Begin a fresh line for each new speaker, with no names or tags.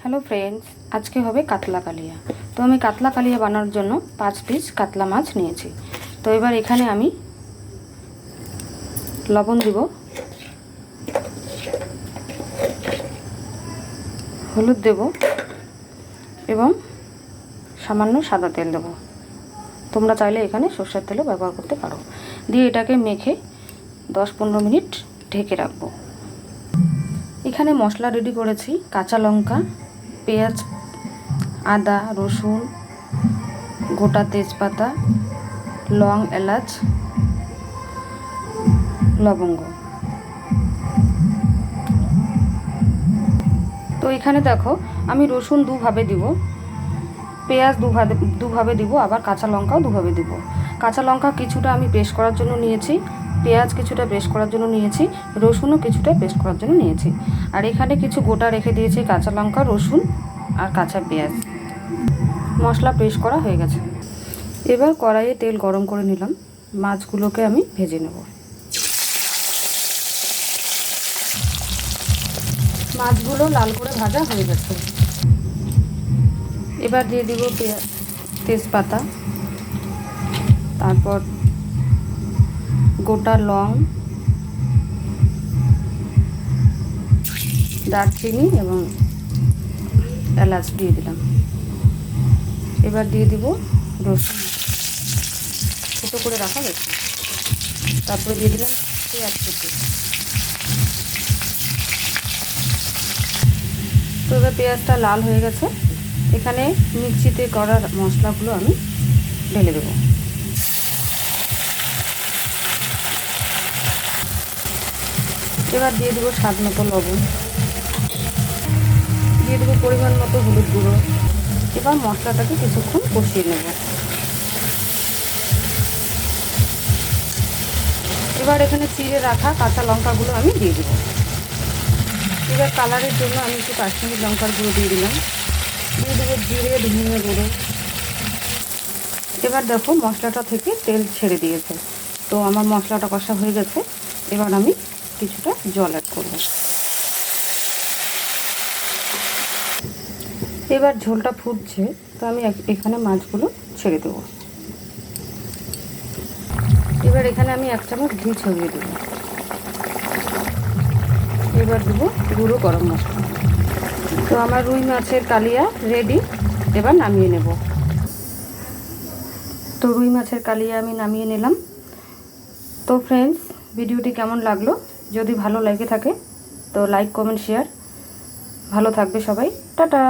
Hello friends, আজকে হবে কাতলা কালিয়া। তো আমি কাতলা কালিয়া বানানোর জন্য 5 পিস কাতলা মাছ নিয়েছি। তো এবার এখানে আমি লবণ দিব, হলুদ দেব এবং সামান্য সাদা তেল দেব। তোমরা চাইলে এখানে সরষের তেলও ব্যবহার করতে পারো। দিয়ে এটাকে মেখে 10-15 মিনিট ঢেকে রাখবো। এখানে মশলা রেডি করেছি, কাঁচা লঙ্কা, পেঁয়াজ, আদা, রসুন, গোটা তেজপাতা, লং, এলাচ, লবঙ্গ। তো এখানে দেখো আমি রসুন দুভাবে দিব, পেঁয়াজ দুভাবে দিব, আবার কাঁচা লঙ্কাও দুভাবে দিব। কাঁচা লঙ্কা কিছুটা আমি পেস্ট করার জন্য নিয়েছি, পেঁয়াজ কিছুটা পেস্ট করার জন্য নিয়েছি, রসুনও কিছুটা পেস্ট করার জন্য নিয়েছি। আর এখানে কিছু গোটা রেখে দিয়েছি, কাঁচা লঙ্কা, রসুন আর কাঁচা পেঁয়াজ। মশলা পেস্ট করা হয়ে গেছে। এবার কড়াইয়ে তেল গরম করে নিলাম, মাছগুলোকে আমি ভেজে নেব। মাছগুলো লাল করে ভাজা হয়ে গেছে। এবার দিয়ে দিব তেজপাতা, তারপর গোটা লং, দারচিনি এবং এলাচ দিয়ে দিলাম। এবার দিয়ে দিব রসুন ছোটো করে রাখা রসুন, তারপরে দিয়ে দিলাম পেঁয়াজ কুচি। তো এবার পেঁয়াজটা লাল হয়ে গেছে, এখানে মিক্সিতে করা মশলাগুলো আমি ঢেলে দেবো। এবার দিয়ে দেবো স্বাদ মতো লবণ, দিয়ে দেবো পরিমাণ মতো হলুদ গুঁড়ো। এবার মশলাটাকে কিছুক্ষণ কষিয়ে নেব। এবার এখানে চিড়ে রাখা কাঁচা লঙ্কাগুলো আমি দিয়ে দেবো। এবার কালারের জন্য আমি একটু কাশ্মীরি লঙ্কার গুঁড়ো দিয়ে দিলাম, দিয়ে দেবো জিরে, ধনে গুঁড়ো। এবার দেখো মশলাটা থেকে তেল ছেড়ে দিয়েছে। তো আমার মশলাটা কষা হয়ে গেছে। এবার আমি কিছুটা জল অ্যাড করব। এবার ঝোলটা ফুটছে, তো আমি এখানে মাছগুলো ছেড়ে দেবো। এবার এখানে আমি 1 চামচ ঘি ছড়িয়ে দেবো। এবার দেবো গুঁড়ো গরম মশলা। তো আমার রুই মাছের কালিয়া রেডি, এবার নামিয়ে নেব। তো রুই মাছের কালিয়া আমি নামিয়ে নিলাম। তো ফ্রেন্ডস, ভিডিওটি কেমন লাগলো? যদি ভালো লেগে থাকে তো লাইক, কমেন্ট, শেয়ার। ভালো থাকবে সবাই, টাটা।